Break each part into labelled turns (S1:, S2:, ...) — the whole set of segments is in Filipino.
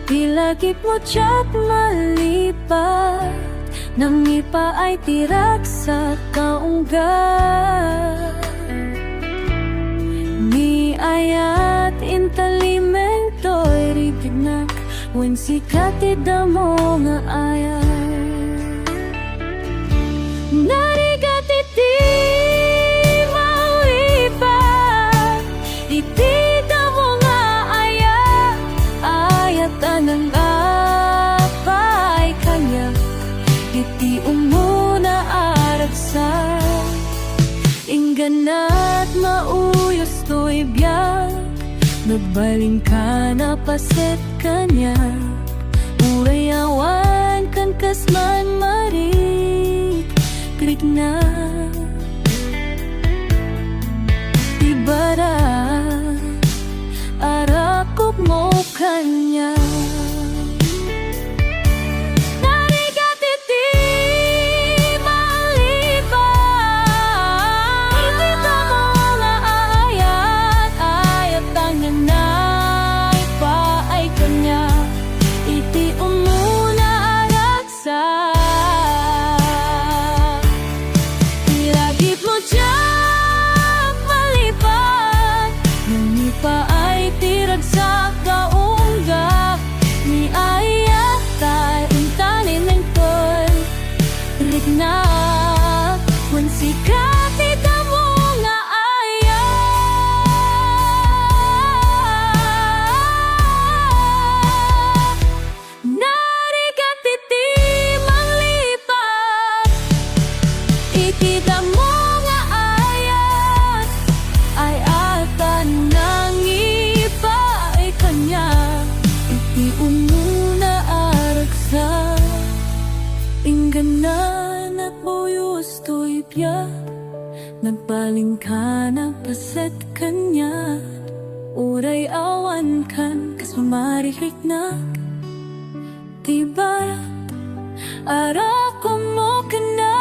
S1: Tilagip mo tiyak malipat, nang ipa ay tirak sa kaunggat. Ni ayat intalimeng to'y ribignak, wen sikati damo nga ayat. Narigat iti maulipat, iti damo nga ayat, ayatan ng apay kanya, iti umuna aragsak. Ingganat mauyos to'y biyak, nagbaling ka na paset kanya. Urayawan kan kasman marik, klik na ibara, arakop mo kanya. Ingganan at buyos to'y biyak, nagbaling ka na paset kanya. Uray awan kan kasumaririk na tiba, arako mo ka na.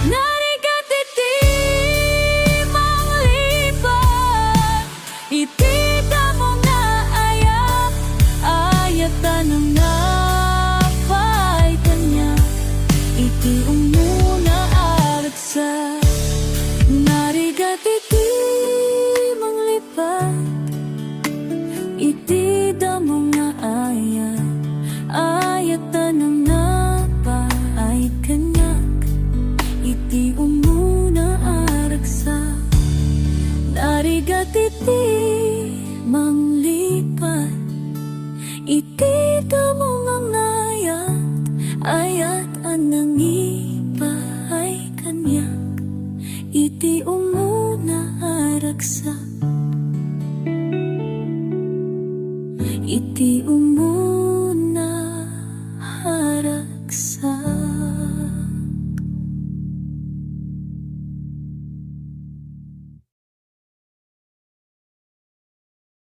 S1: Narigat iti manglipat, iti damo nga ayat, ayatan ng iti umuna aragsak. Narigat iti manglipat, iti damo nga ayat, ayatan ng napaay kanyak, iti umuna aragsak. Narigat iti manglipat, iti damo nga ayat, ayat anang